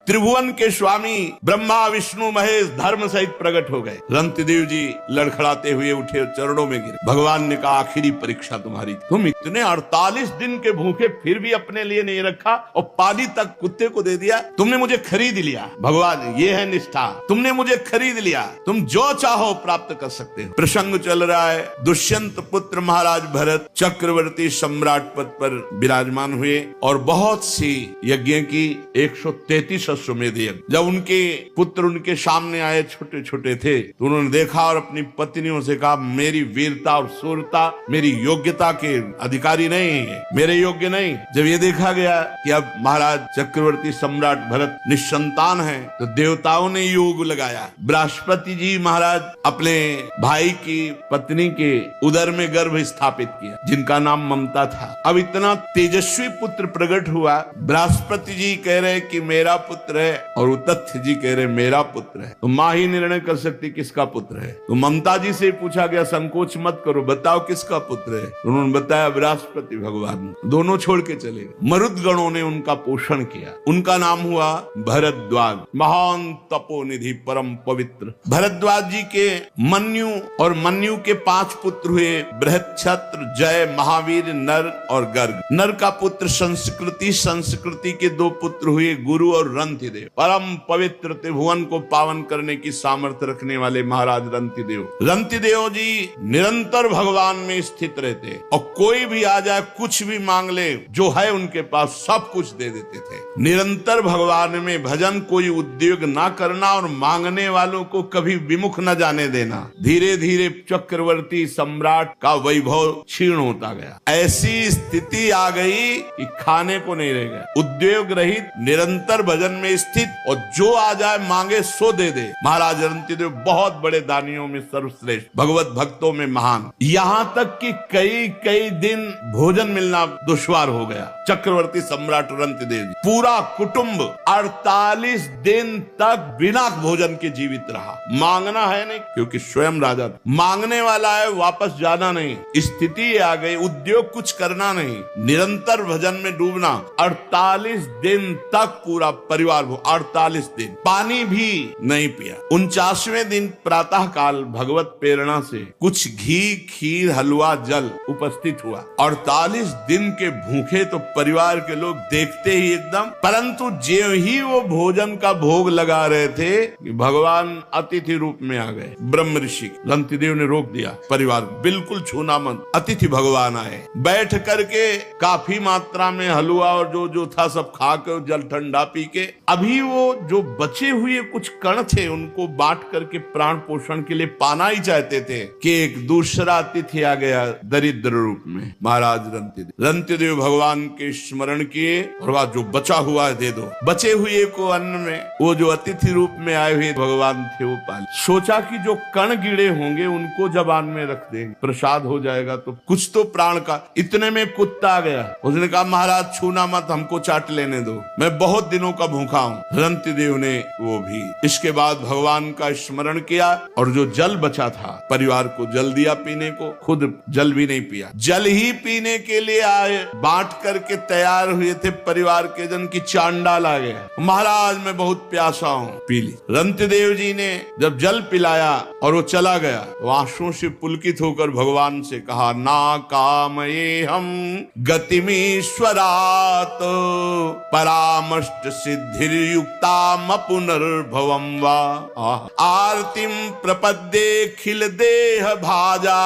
त्रिभुवन के स्वामी ब्रह्मा विष्णु महेश धर्म सहित प्रकट हो गए। रंतिदेव जी लड़खड़ाते हुए उठे, चरणों में गिरे। भगवान ने कहा आखिरी परीक्षा तुम्हारी, तुम इतने 48 दिन के भूखे फिर भी अपने लिए नहीं रखा और पानी तक कुत्ते को दे दिया। तुमने मुझे खरीद लिया भगवान, ये है निष्ठा, तुमने मुझे खरीद लिया, तुम जो चाहो प्राप्त कर सकते हो। प्रसंग चल रहा है, दुष्यंत पुत्र महाराज भरत चक्रवर्ती सम्राट पद पर विराजमान हुए और बहुत सी यज्ञ की 133 अश्वमेध यज्ञ। जब उनके पुत्र उनके सामने आए, छोटे छोटे थे, तो उन्होंने देखा और अपनी पत्नियों से कहा मेरी वीरता और शूरता मेरी योग्यता के अधिकारी नहीं है, मेरे योग्य नहीं। जब ये देखा गया कि अब महाराज चक्रवर्ती सम्राट भरत निसंतान है, तो देवताओं ने योग लगाया। बृहस्पति जी महाराज अपने भाई की पत्नी के उदर में गर्भ स्थापित किया, जिनका नाम ममता था। अब इतना तेजस्वी पुत्र प्रकट हुआ, बृहस्पति जी कह रहे कि मेरा पुत्र है और तथ्य जी कह रहे मेरा पुत्र है। तो माँ ही निर्णय कर सकती किसका पुत्र है। तो ममता जी से पूछा गया संकोच मत करो, बताओ किसका पुत्र है। तो उन्होंने बताया बृहस्पति भगवान। दोनों छोड़ के चले गए। मरुद गणों ने उनका पोषण किया। उनका नाम हुआ भरद्वाज, महान तपोनिधि परम पवित्र। भरद्वाज जी के मन्यु और मन्यु के 5 पुत्र हुए, बृहच्छत्र, जय, महावीर, नर और गर्ग। नर का पुत्र संस्कृति, संस्कृति के 2 पुत्र हुए, गुरु और रंतिदेव। परम पवित्र त्रिभुवन को पावन करने की सामर्थ्य रखने वाले महाराज रंतिदेव। रंतिदेव जी निरंतर भगवान में स्थित रहते और कोई भी आ जाए कुछ भी मांग ले, जो है उनके पास सब कुछ दे देते थे। निरंतर भगवान में भजन, कोई उद्योग ना करना और मांगने वालों को कभी विमुख न जाने देना। धीरे धीरे चक्रवर्ती सम्राट का वैभव क्षीण होता गया। ऐसी स्थिति आ गई कि खाने को नहीं रह गया। उद्योग रहित, निरंतर भजन में स्थित और जो आ जाए मांगे सो दे दे। महाराज रंतिदेव बहुत बड़े दानियों में सर्वश्रेष्ठ, भगवत भक्तों में महान। यहाँ तक कि कई कई दिन भोजन मिलना दुश्वार हो गया। चक्रवर्ती सम्राट रंतिदेव जी पूरा कुटुंब 48 दिन तक बिना भोजन के जीवित रहा। मांगना है नहीं, क्योंकि स्वयं राजा था। मांगने वाला है, वापस जाना नहीं। स्थिति आ गई, उद्योग कुछ करना नहीं, निरंतर भजन में डूबना। 48 दिन तक पूरा परिवार 48 दिन पानी भी नहीं पिया। 49वें दिन प्रातः काल भगवत प्रेरणा से कुछ घी, खीर, हलवा, जल उपस्थित हुआ। 48 दिन के भूखे तो परिवार के लोग देखते ही एकदम, परंतु जो ही वो भोजन का भोग लगा रहे थे कि भगवान अतिथि रूप में आ गए। ब्रह्म ऋषि रंतिदेव ने रोक दिया, परिवार बिल्कुल छूना मत, अतिथि भगवान आए। बैठ करके काफी मात्रा में हलवा और जो जो था सब खा के, जल ठंडा पी के, अभी वो जो बचे हुए कुछ कण थे उनको बांट करके प्राण पोषण के लिए पाना ही चाहते थे कि एक दूसरा अतिथि आ गया दरिद्र रूप में, महाराज रंतिदेव। रंतिदेव भगवान के स्मरण किए और वह जो बचा हुआ है दे दो। बचे हुए को अन्न में वो जो अतिथि रूप में आए हुए भगवान थे वो पाले। सोचा कि जो कण गिरे होंगे उनको जबान में रख देंगे, प्रसाद हो जाएगा तो कुछ तो प्राण का। इतने में कुत्ता आ गया, उसने कहा महाराज छूना मत, हमको चाट लेने दो, मैं बहुत दिनों का भूखा हूँ। रंतिदेव ने वो भी। इसके बाद भगवान का स्मरण किया और जो जल बचा था परिवार को जल दिया पीने को, खुद जल भी नहीं पिया। जल ही पीने के लिए आए, बांट करके तैयार हुए थे परिवार के जन की चांडाल आ गया, महाराज मैं बहुत प्यासा हूँ, पी ली। रंतिदेव जी ने जब जल पिलाया और वो चला गया, वो आंसुओं से पुलकित होकर भगवान से कहा ना कामये हम गतिमीश्वरात परामष्ट सिद्धिर्युक्ताम पुनर्भवम वा आरतिम प्रपद्ये खिल देह भाजा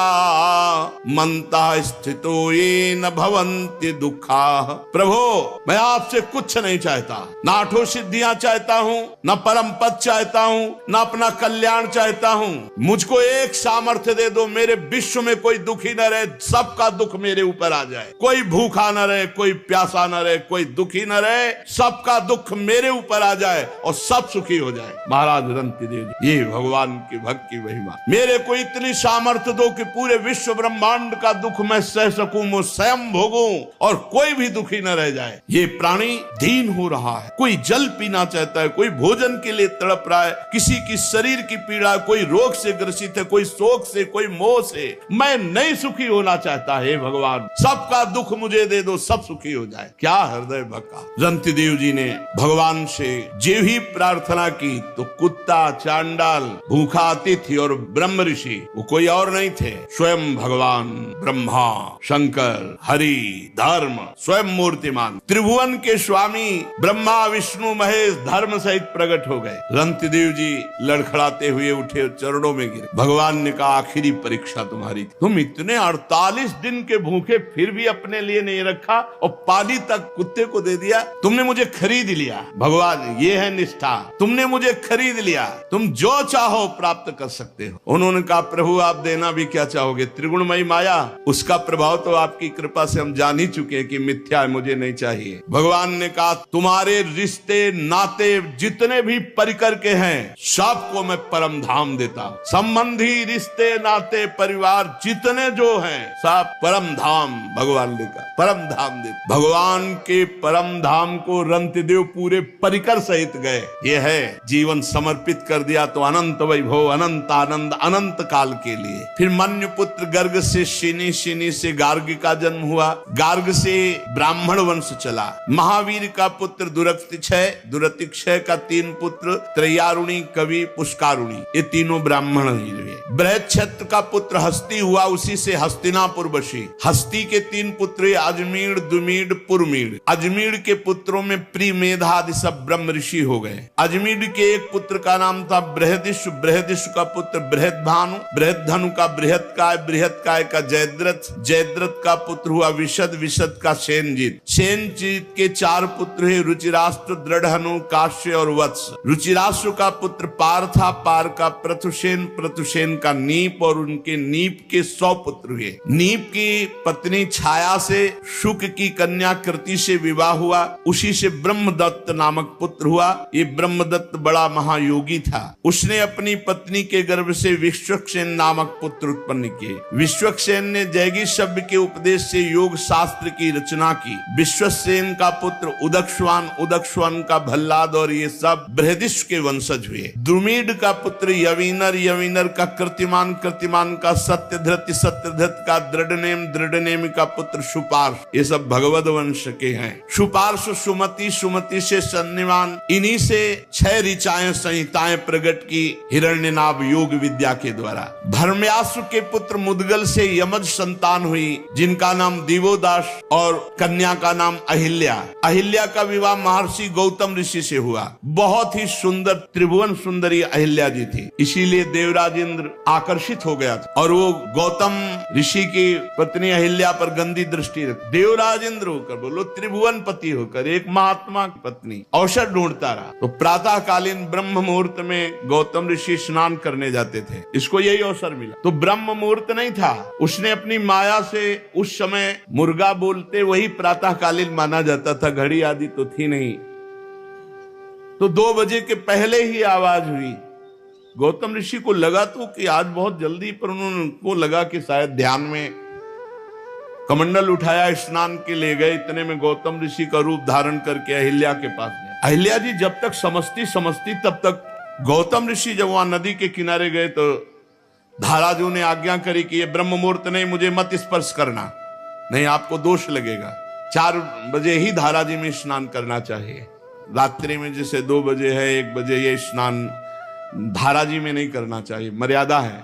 मंता स्थितो ये न भवन्ति दुखा। प्रभु मैं आपसे कुछ नहीं चाहता, ना आठों सिद्धियां चाहता हूँ, न परम पद चाहता हूँ, न अपना कल्याण चाहता हूँ। मुझको एक सामर्थ्य दे दो, मेरे विश्व में कोई दुखी न रहे, सबका दुख मेरे ऊपर आ जाए। कोई भूखा न रहे, कोई प्यासा न रहे, कोई दुखी न रहे, सबका दुख मेरे ऊपर आ जाए और सब सुखी हो जाए। महाराज रंतिदेव जी, ये भगवान की भक्त की महिमा। मेरे को इतनी सामर्थ्य दो कि पूरे विश्व ब्रह्मांड का दुख मैं सह सकूं, मैं स्वयं भोगूं और कोई भी दुखी न रह जाए। ये प्राणी दीन हो रहा है, कोई जल पीना चाहता है, कोई भोजन के लिए तड़प रहा है, किसी की शरीर की पीड़ा, कोई रोग से ग्रसित है, कोई शोक से, कोई मोह से। मैं नहीं सुखी होना चाहता, हे भगवान सबका दुख मुझे दे दो, सब सुखी हो जाए। क्या हृदय भक्का। रंतिदेव जी ने भगवान भगवान से जे भी प्रार्थना की तो कुत्ता, चांडाल, भूखा अतिथि और ब्रह्म ऋषि, वो कोई और नहीं थे, स्वयं भगवान ब्रह्मा, शंकर, हरि, धर्म, स्वयं मूर्तिमान त्रिभुवन के स्वामी ब्रह्मा विष्णु महेश धर्म सहित प्रकट हो गए। रंतिदेव जी लड़खड़ाते हुए उठे, चरणों में गिरे। भगवान ने कहा आखिरी परीक्षा तुम्हारी, तुम इतने 48 दिन के भूखे फिर भी अपने लिए नहीं रखा और पानी तक कुत्ते को दे दिया। तुमने मुझे खरीद लिया भगवान, ये है निष्ठा, तुमने मुझे खरीद लिया, तुम जो चाहो प्राप्त कर सकते हो। उन्होंने कहा प्रभु आप देना भी क्या चाहोगे, त्रिगुणमयी माया, उसका प्रभाव तो आपकी कृपा से हम जान ही चुके हैं कि मिथ्या है, मुझे नहीं चाहिए। भगवान ने कहा तुम्हारे रिश्ते नाते जितने भी परिकर के हैं सबको मैं परम धाम देता हूं। संबंधी, रिश्ते, नाते, परिवार जितने जो हैं सब परम धाम, भगवान ने कहा परम धाम दे। भगवान के परम धाम को रंतिदेव पूरे परिकर सहित गए। ये है जीवन समर्पित कर दिया तो अनंत वैभव, अनंत आनंद, अनंत काल के लिए। फिर मन्यु पुत्र गर्ग से शिनी, शिनी से गार्ग का जन्म हुआ, गार्ग से ब्राह्मण वंश चला। महावीर का पुत्र दुरतिक्षय, दुरतिक्षय का 3 पुत्र त्रयारुणी, कवि, पुष्कारुणी, ये तीनों ब्राह्मण ही हुए। बृहच्छत्र का पुत्र हस्ती हुआ, उसी से हस्तिनापुर बसी। हस्ती के 3 पुत्र अजमीर, दुमीड, पुरमीड। अजमीर के पुत्रों में प्री, मेधा आदि सब ब्रह्म ऋषि हो गए। अजमीर के एक पुत्र का नाम था बृहदिश, बृहदिश का पुत्र बृहदभानु, बृहदधनु का बृहत्काय, बृहत्काय का जयद्रथ, जयद्रथ का पुत्र हुआ विशद, विशद का सेनजीत। सेनजीत के 4 पुत्र है रुचिराष्ट्र, दृढ़हनु, काश्य और वत्स। रुचिराष्ट्र का पुत्र पार था, पार का प्रथुसेन, प्रथुसेन का नीप और उनके नीप के 100 पुत्र हुए। नीप की पत्नी छाया से शुक की कन्या कृति से विवाह हुआ, उसी से ब्रह्मदत्त नामक पुत्र हुआ। ये ब्रह्मदत्त बड़ा महायोगी था, उसने अपनी पत्नी के गर्भ से विश्वक्सेन नामक पुत्र उत्पन्न किए। विश्वक्सेन ने जैगी शब्द के उपदेश से योग शास्त्र की रचना की। विश्वसेन का पुत्र उदक्षवान, उदक्षवान का भल्लाद और ये सब बृहदिश के वंशज हुए। द्रुमीड का पुत्र यवीनर, यवीनर का कृतिमान, कृतिमान का सत्यधृत, सत्यधृत का दृढ़नेम, दृढ़नेम का पुत्र सुपार्श, ये सब भगवद वंश के हैं। सुपार्श सुमति, सुमति से सन्निमान, इन्हीं से 6 ऋचाएं संहिताएं प्रकट की हिरण्यनाभ योग विद्या के द्वारा। धर्म्यासु के पुत्र मुदगल से यमज संतान हुई, जिनका नाम दिवोदास और कन्या का नाम अहिल्या। अहिल्या का विवाह महर्षि गौतम ऋषि से हुआ। बहुत ही सुंदर त्रिभुवन सुंदरी अहिल्या जी थी, इसीलिए देवराज इंद्र आकर्षित हो गया था और वो गौतम ऋषि की पत्नी अहिल्या पर गंदी दृष्टि रख। देवराज इंद्र होकर, बोलो त्रिभुवन पति होकर, एक महात्मा की पत्नी अवसर ढूंढता रहा। तो प्रातः कालीन ब्रह्म मुहूर्त में गौतम ऋषि स्नान करने जाते थे, इसको यही अवसर मिला। तो ब्रह्म मुहूर्त नहीं था, उसने अपनी माया से उस समय मुर्गा बोलते वही प्रातः कालीन माना जाता था, घड़ी आदि तो थी नहीं। तो 2 बजे के पहले ही आवाज हुई। गौतम ऋषि को लगा तो कि आज बहुत जल्दी, पर उनको लगा कि शायद ध्यान में कमंडल उठाया, स्नान के ले गए। इतने में गौतम ऋषि का रूप धारण करके अहिल्या के पास गए। अहिल्या जी जब तक समझती तब तक गौतम ऋषि जब वहां नदी के किनारे गए तो धाराजू ने आज्ञा करी कि ये ब्रह्म मुहूर्त नहीं, मुझे मत स्पर्श करना, नहीं आपको दोष लगेगा। 4 बजे ही धाराजी में स्नान करना चाहिए। रात्रि में जैसे 2 बजे है, 1 बजे, ये स्नान धाराजी में नहीं करना चाहिए, मर्यादा है।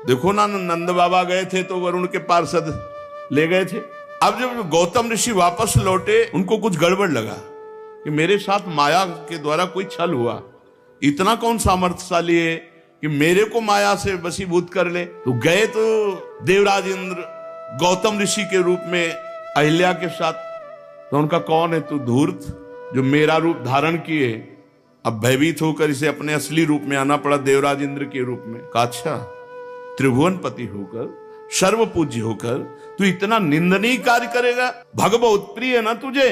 देखो ना, नंद बाबा गए थे तो वरुण के पार्षद ले गए थे। अब जब गौतम ऋषि वापस लौटे, उनको कुछ गड़बड़ लगा कि मेरे साथ माया के द्वारा कोई छल हुआ। इतना कौन सामर्थ्यशाली है कि मेरे को माया से वशीभूत कर ले। तो गए तो देवराज इंद्र गौतम ऋषि के रूप में अहिल्या के साथ। तो उनका कौन है तू धूर्त, जो मेरा रूप धारण किए? अब भयभीत होकर इसे अपने असली रूप में आना पड़ा, देवराज इंद्र के रूप में। कहा अच्छा, त्रिभुवन पति होकर, सर्व पूज्य होकर तू इतना निंदनीय कार्य करेगा? भग बहुत प्रिय है ना तुझे,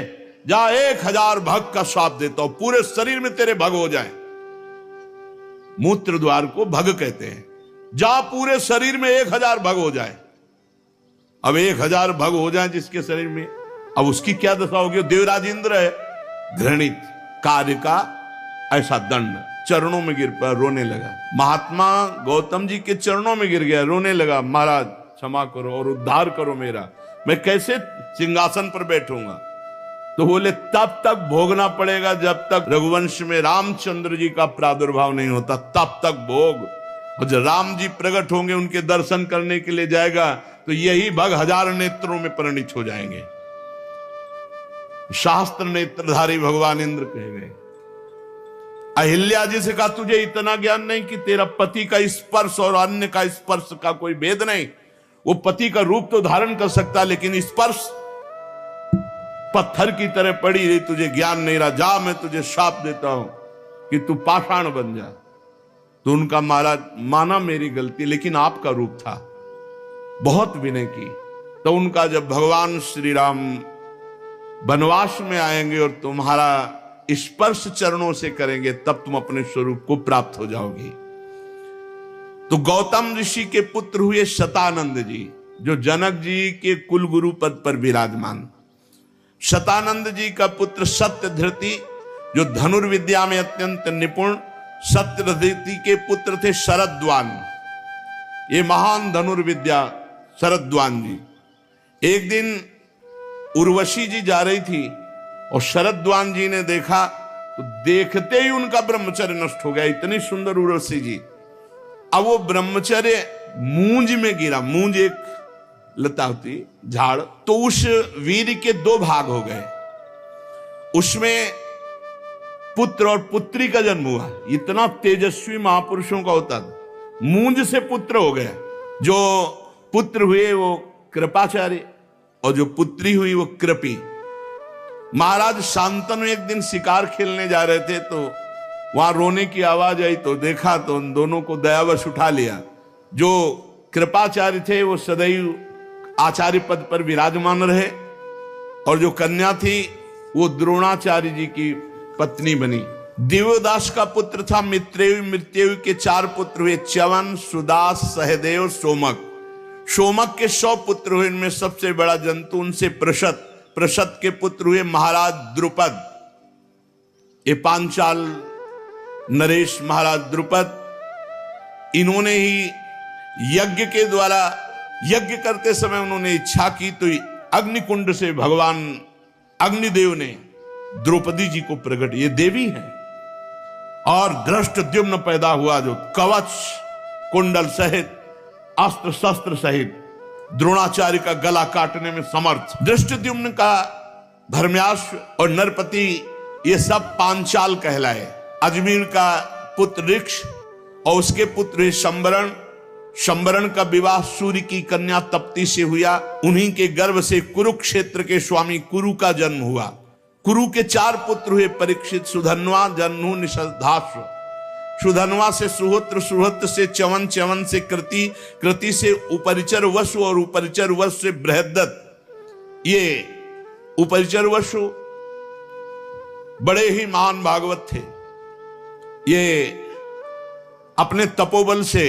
जा 1000 भग का श्राप देता हूं, पूरे शरीर में तेरे भग हो जाए। मूत्र द्वार को भग कहते हैं। जा पूरे शरीर में 1000 भग हो जाए। अब 1000 भग हो जाए जिसके शरीर में, अब उसकी क्या दशा होगी? देवराज इंद्र है, घृणित कार्य का ऐसा दंड। चरणों में गिर पर रोने लगा। महात्मा गौतम जी के चरणों में गिर गया, रोने लगा, महाराज क्षमा करो और उद्धार करो मेरा, मैं कैसे सिंहासन पर बैठूंगा? तो बोले तब तक भोगना पड़ेगा जब तक रघुवंश में रामचंद्र जी का प्रादुर्भाव नहीं होता, तब तक भोग। और जब राम जी प्रकट होंगे, उनके दर्शन करने के लिए जाएगा, तो यही भग हजार नेत्रों में परिणित हो जाएंगे। शास्त्र नेत्रधारी भगवान इंद्र कहे गए। अहिल्या जी से कहा तुझे इतना ज्ञान नहीं कि तेरा पति का स्पर्श और अन्य का स्पर्श का कोई भेद नहीं। वो पति का रूप तो धारण कर सकता, लेकिन स्पर्श पत्थर की तरह पड़ी रही, तुझे ज्ञान नहीं रहा। जा, मैं तुझे शाप देता हूं कि तू पाषाण बन जा। तो उनका महाराज माना मेरी गलती, लेकिन आपका रूप था, बहुत विनय की। तो उनका जब भगवान श्री राम वनवास में आएंगे और तुम्हारा स्पर्श चरणों से करेंगे, तब तुम अपने स्वरूप को प्राप्त हो जाओगी। तो गौतम ऋषि के पुत्र हुए शतानंद जी, जो जनक जी के कुल गुरु पद पर विराजमान। शतानंद जी का पुत्र सत्यधृति, जो धनुर्विद्या में अत्यंत निपुण। सत्यधृति के पुत्र थे शरद्वान, ये महान धनुर्विद्या शरद्वान जी। एक दिन उर्वशी जी जा रही थी और शरद्वान जी ने देखा, तो देखते ही उनका ब्रह्मचर्य नष्ट हो गया। इतनी सुंदर उर्वशी जी। अब वो ब्रह्मचर्य मूंज में गिरा। मूंज एक लता होती, झाड़। तो उस वीर के दो भाग हो गए, उसमें पुत्र और पुत्री का जन्म हुआ। इतना तेजस्वी महापुरुषों का होता था। मूंज से पुत्र हो गए। जो पुत्र हुए वो कृपाचार्य और जो पुत्री हुई वो कृपी। महाराज शांतनु एक दिन शिकार खेलने जा रहे थे, तो वहां रोने की आवाज आई, तो देखा तो उन दोनों को दयावश उठा लिया। जो कृपाचार्य थे वो सदैव आचार्य पद पर विराजमान रहे, और जो कन्या थी वो द्रोणाचार्य जी की पत्नी बनी। दिव्यदास का पुत्र था मित्रेय। मृत्यु के 4 पुत्र हुए, च्यवन, सुदास, सहदेव, सोमक। सोमक के 100 पुत्र हुए, इनमें सबसे बड़ा जंतु उनसे प्रशत। प्रशत के पुत्र हुए महाराज द्रुपद। ये पांचाल नरेश महाराज द्रुपद, इन्होंने ही यज्ञ के द्वारा, यज्ञ करते समय उन्होंने इच्छा की, तो अग्निकुंड से भगवान अग्निदेव ने द्रौपदी जी को प्रकट, ये देवी है। और धृष्टद्युम्न पैदा हुआ, जो कवच कुंडल सहित, अस्त्र शस्त्र सहित द्रोणाचार्य का गला काटने में समर्थ। धृष्टद्युम्न का धर्म्याश्व और नरपति, ये सब पांचाल कहलाए। अजमेर का पुत्र ऋक्ष और उसके पुत्र शंबरण। शंबरण का विवाह सूर्य की कन्या तप्ती से हुआ। उन्हीं के गर्भ से कुरुक्षेत्र के स्वामी कुरु का जन्म हुआ। कुरु के 4 पुत्र हुए, परीक्षित, सुधन्वा, जन्नु, निषधाश्व। सुधन्वा से सुहोत्र, सुहोत्र से च्यवन, च्यवन से कृति, कृति से उपरिचर वसु और उपरिचर वसु से बृहद्दत्त। ये उपरिचर वसु बड़े ही महान भागवत थे। ये अपने तपोबल से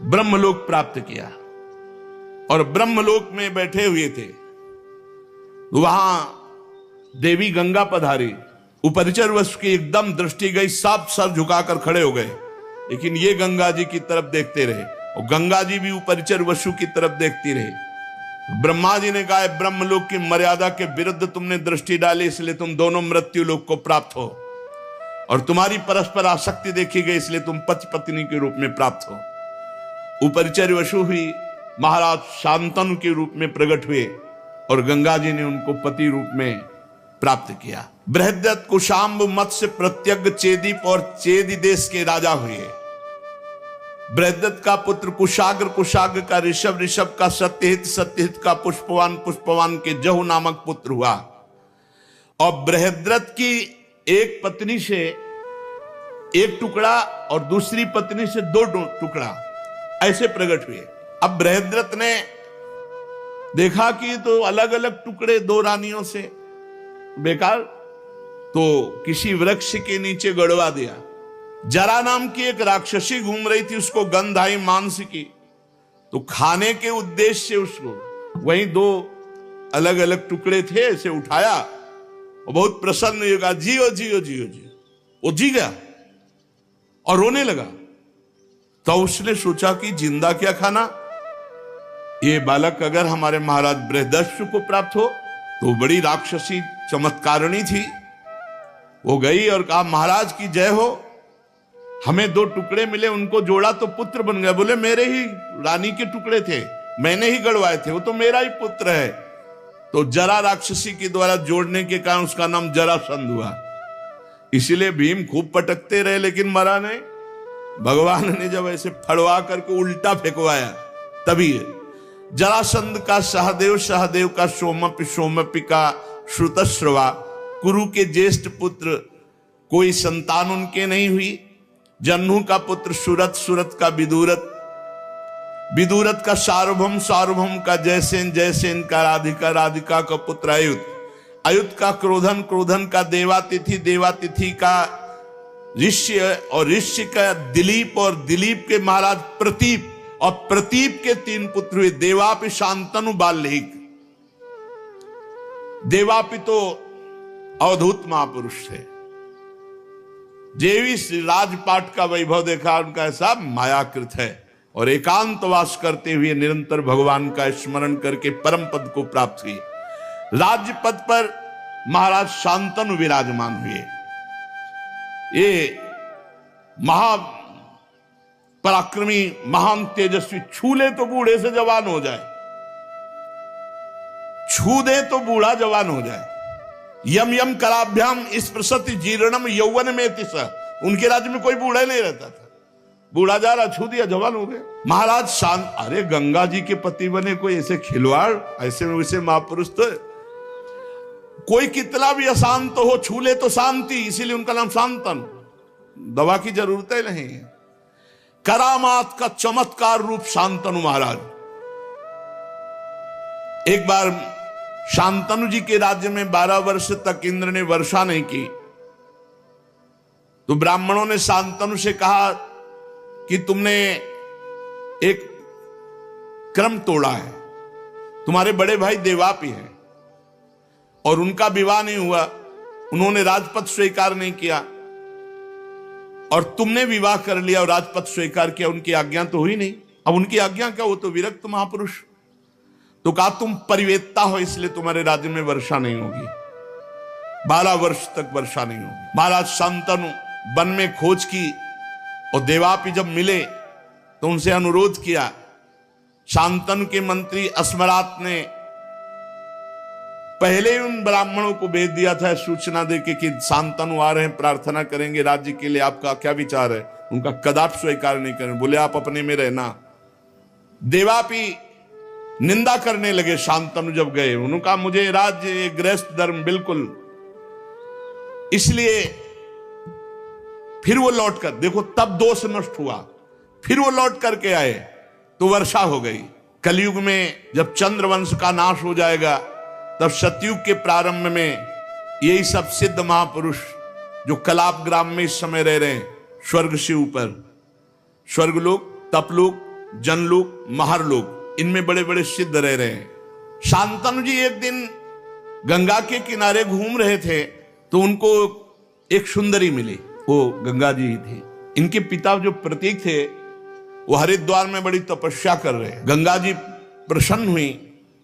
ब्रह्मलोक प्राप्त किया और ब्रह्मलोक में बैठे हुए थे। वहां देवी गंगा पधारी। उपरिचर वसु की एकदम दृष्टि गई, सब सर झुकाकर खड़े हो गए, लेकिन ये गंगा जी की तरफ देखते रहे और गंगा जी भी उपरिचर वसु की तरफ देखती रही। ब्रह्मा जी ने कहा, ब्रह्मलोक की मर्यादा के विरुद्ध तुमने दृष्टि डाली, इसलिए तुम दोनों मृत्यु लोक को प्राप्त हो, और तुम्हारी परस्पर आसक्ति देखी गई, इसलिए तुम पति पत्नी के रूप में प्राप्त हो। उपरिचर वसु हुई, महाराज शांतनु के रूप में प्रकट हुए और गंगा जी ने उनको पति रूप में प्राप्त किया। बृहद्दत्त कुशाम्ब मत्स्य प्रत्यग्र चेदीप और चेदी देश के राजा हुए। बृहद्दत्त का पुत्र कुशाग्र, कुशाग्र का ऋषभ, ऋषभ का सत्यहित, सत्यहित का पुष्पवान, पुष्पवान के जहु नामक पुत्र हुआ। और बृहद्रथ की एक पत्नी से 1 टुकड़ा और दूसरी पत्नी से 2 टुकड़ा ऐसे प्रकट हुए। अब बृहद्रथ ने देखा कि तो अलग अलग टुकड़े 2 रानियों से बेकार, तो किसी वृक्ष के नीचे गड़वा दिया। जरा नाम की एक राक्षसी घूम रही थी, उसको गंध आई मांस की, तो खाने के उद्देश्य से उसको वहीं 2 अलग अलग टुकड़े थे, ऐसे उठाया और बहुत प्रसन्न होगा, जियो जियो जियो जियो। वो जी गया और रोने लगा। तो उसने सोचा कि जिंदा क्या खाना, ये बालक अगर हमारे महाराज बृहदस्यु को प्राप्त हो तो बड़ी राक्षसी चमत्कारिणी थी, वो गई और कहा महाराज की जय हो, हमें 2 टुकड़े मिले, उनको जोड़ा तो पुत्र बन गया। बोले मेरे ही रानी के टुकड़े थे, मैंने ही गड़वाए थे, वो तो मेरा ही पुत्र है। तो जरा राक्षसी के द्वारा जोड़ने के कारण उसका नाम जरासंध हुआ। इसीलिए भीम खूब पटकते रहे लेकिन मरा नहीं। भगवान ने जब ऐसे फड़वा करके उल्टा फेंकवाया तभी जरासंध का सहदेव, सहदेव का सोमपि, सोमपि का श्रुतश्रवा, कुरु के ज्येष्ठ पुत्र, कोई संतान उनके नहीं हुई। जन्नू का पुत्र सुरत, सुरत का विदुरत, विदुरत का सार्वभौम, सार्वभौम का जयसेन, जयसेन का राधिका, राधिका का पुत्र अयुत, अयुत का क्रोधन, क्रोधन का देवातिथि, देवातिथि का ऋष्य, और ऋष्य का दिलीप, और दिलीप के महाराज प्रतीप, और प्रतीप के 3 पुत्र हुए, देवापि, शांतनु, बाल्मीक। देवापि तो अवधूत महापुरुष थे। जेवी राजपाट का वैभव देखा, उनका ऐसा मायाकृत है, और एकांतवास करते हुए निरंतर भगवान का स्मरण करके परम पद को प्राप्त हुए। राज्य पद पर महाराज शांतनु विराजमान हुए। ये महा पराक्रमी, महान तेजस्वी, छू ले तो बूढ़े से जवान हो जाए, छू दे तो बूढ़ा जवान हो जाए। यम यम कराभ्याम स्पृशति जीर्णम यौवन में तिस, उनके राज्य में कोई बूढ़ा नहीं रहता था। बूढ़ा जा रहा, छू दिया, जवान हो गया। महाराज शांत, अरे गंगा जी के पति बने कोई ऐसे खिलवाड़, ऐसे वैसे महापुरुष तो कोई कितना भी अशांत हो, छू ले तो शांति, इसीलिए उनका नाम शांतन। दवा की जरूरत ही नहीं है। करामात का चमत्कार रूप शांतनु महाराज। एक बार शांतनु जी के राज्य में 12 वर्ष तक इंद्र ने वर्षा नहीं की, तो ब्राह्मणों ने शांतनु से कहा कि तुमने एक क्रम तोड़ा है, तुम्हारे बड़े भाई देवापि हैं और उनका विवाह नहीं हुआ, उन्होंने राजपद स्वीकार नहीं किया, और तुमने विवाह कर लिया और राजपद स्वीकार किया, उनकी आज्ञा तो हुई नहीं। अब उनकी आज्ञा क्या, वो तो विरक्त महापुरुष। तो कहा तुम परिवेत्ता हो, इसलिए तुम्हारे राज्य में वर्षा नहीं होगी, 12 वर्ष तक वर्षा नहीं होगी। महाराज शांतनु वन में खोज की, और देवापि जब मिले तो उनसे अनुरोध किया। शांतनु के मंत्री अस्मरात ने पहले उन ब्राह्मणों को भेज दिया था सूचना देके कि शांतनु आ रहे हैं, प्रार्थना करेंगे राज्य के लिए, आपका क्या विचार है। उनका कदापि स्वीकार नहीं करें, बोले आप अपने में रहना। देवापि निंदा करने लगे शांतनु जब गए, उन्होंने कहा मुझे राज्य गृहस्थ धर्म बिल्कुल, इसलिए फिर वो लौट कर, देखो तब दोष नष्ट हुआ, फिर वो लौट करके आए तो वर्षा हो गई। कलयुग में जब चंद्रवंश का नाश हो जाएगा, तब सतयुग के प्रारंभ में यही सब सिद्ध महापुरुष जो कलाप ग्राम में इस समय रह रहे हैं, स्वर्ग से ऊपर, स्वर्गलोक, तपलोक, जनलोक, महारलोक, इनमें बड़े बड़े सिद्ध रह रहे हैं। शांतनु जी एक दिन गंगा के किनारे घूम रहे थे, तो उनको एक सुंदरी मिली, वो गंगा जी ही थी। इनके पिता जो प्रतीक थे वो हरिद्वार में बड़ी तपस्या कर रहे हैं। गंगा जी प्रसन्न हुई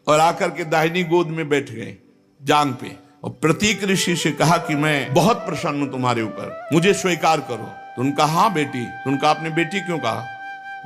और आकर के दाहिनी गोद में बैठ गए जांग पे, और प्रतीक ऋषि से कहा कि मैं बहुत प्रसन्न हूं तुम्हारे ऊपर, मुझे स्वीकार करो। तो उनका हाँ बेटी। तो उनका आपने बेटी क्यों कहा?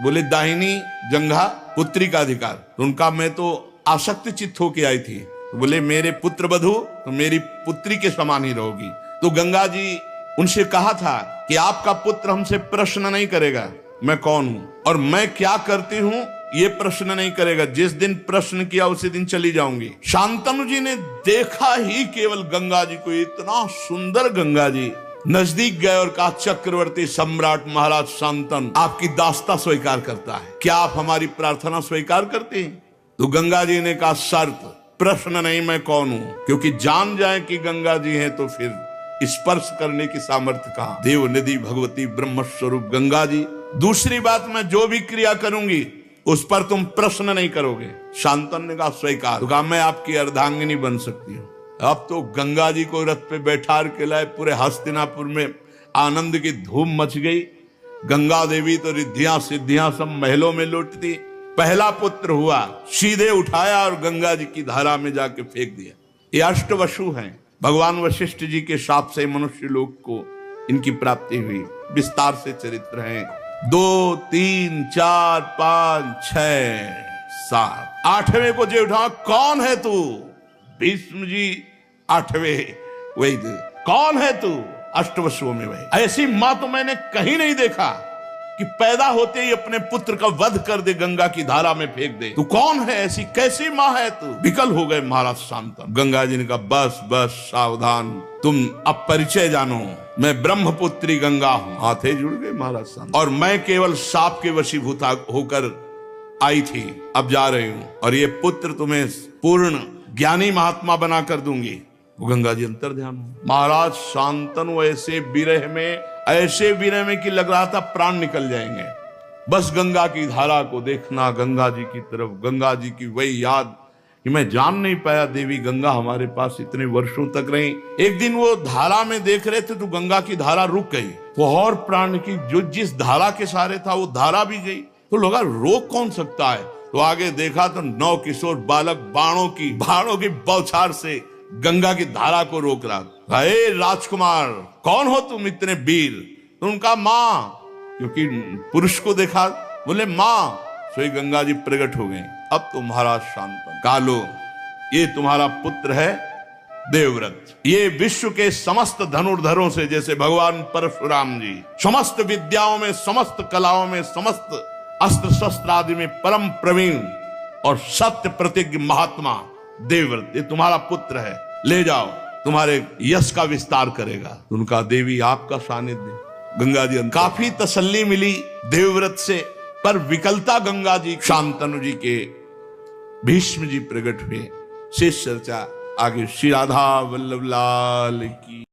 बोले दाहिनी जंघा पुत्री का अधिकार। तो उनका मैं तो आसक्त चित्त होके आई थी। तो बोले मेरे पुत्र वधू तो मेरी पुत्री के समान ही रहोगी। तो गंगा जी उनसे कहा था कि आपका पुत्र हमसे प्रश्न नहीं करेगा मैं कौन हूं और मैं क्या करती हूं, ये प्रश्न नहीं करेगा। जिस दिन प्रश्न किया उसी दिन चली जाऊंगी। शांतनु जी ने देखा ही केवल गंगा जी को, इतना सुंदर गंगा जी, नजदीक गए और कहा चक्रवर्ती सम्राट महाराज शांतनु आपकी दास्ता स्वीकार करता है, क्या आप हमारी प्रार्थना स्वीकार करते हैं? तो गंगा जी ने कहा शर्त, प्रश्न नहीं मैं कौन हूं, क्योंकि जान जाए कि गंगा जी हैं तो फिर स्पर्श करने की सामर्थ्य कहां। देव निधि भगवती ब्रह्म स्वरूप गंगा जी। दूसरी बात, मैं जो भी क्रिया करूंगी उस पर तुम प्रश्न नहीं करोगे। शांतनु ने कहा स्वीकार। तो कहा मैं आपकी अर्धांगिनी बन सकती हूँ। अब तो गंगा जी को रथ पे बैठा के लाए, पूरे हस्तिनापुर में आनंद की धूम मच गई। गंगा देवी तो रिद्धियां सिद्धियां सब महलों में लौटती। पहला पुत्र हुआ, सीधे उठाया और गंगा जी की धारा में जाके फेंक दिया। ये अष्टवसु हैं। भगवान वशिष्ठ जी के शाप से मनुष्य लोक को इनकी प्राप्ति हुई। विस्तार से चरित्र है। 2, 3, 4, 5, 6, 7, 8वें को जो उठा, कौन है तू? भीष्म जी 8वें, वही कौन है तू? अष्टवसुओं में वही। ऐसी मां तो मैंने कहीं नहीं देखा कि पैदा होते ही अपने पुत्र का वध कर दे, गंगा की धारा में फेंक दे। तू कौन है? ऐसी कैसी मां है तू? विकल हो गए महाराज शांतनु। गंगा जी ने कहा बस बस सावधान, तुम अब परिचय जानो, मैं ब्रह्मपुत्री गंगा हूं। हाथे जुड़ गए महाराज शांतनु। और मैं केवल साप के वशीभूत होकर आई थी, अब जा रही हूं, और ये पुत्र तुम्हें पूर्ण ज्ञानी महात्मा बना कर दूंगी। वो गंगा जी अंतर ध्यान हो। महाराज शांतनु ऐसे विरह में कि लग रहा था प्राण निकल जाएंगे। बस गंगा की धारा को देखना, गंगा जी की तरफ, गंगा जी की वही याद कि मैं जान नहीं पाया देवी गंगा हमारे पास इतने वर्षों तक रही। एक दिन वो धारा में देख रहे थे तो गंगा की धारा रुक गई। वो और प्राण की जो जिस धारा के सहारे था वो धारा भी गई। तो लगा रोक कौन सकता है? तो आगे देखा तो 9 किशोर बालक बाणों की बौछार से गंगा की धारा को रोक रहा। हे राजकुमार, कौन हो तुम इतने वीर? तो उनका मां, क्योंकि पुरुष को देखा, बोले मां। सोई गंगा जी प्रकट हो गए। अब तो महाराज शांतनु, कालो ये तुम्हारा पुत्र है देवव्रत। ये विश्व के समस्त धनुर्धरों से, जैसे भगवान परशुराम जी समस्त विद्याओं में, समस्त कलाओं में, समस्त अस्त्र शस्त्र आदि में परम प्रवीण और सत्य प्रतिज्ञ महात्मा देवव्रत, ये तुम्हारा पुत्र है। ले जाओ, तुम्हारे यश का विस्तार करेगा। उनका देवी आपका सानिध्य। गंगा जी काफी तसल्ली मिली देवव्रत से, पर विकलता गंगा जी शांतनु जी के भीष्म जी प्रकट हुए। शेष चर्चा आगे। श्री राधा वल्लभ लाल की।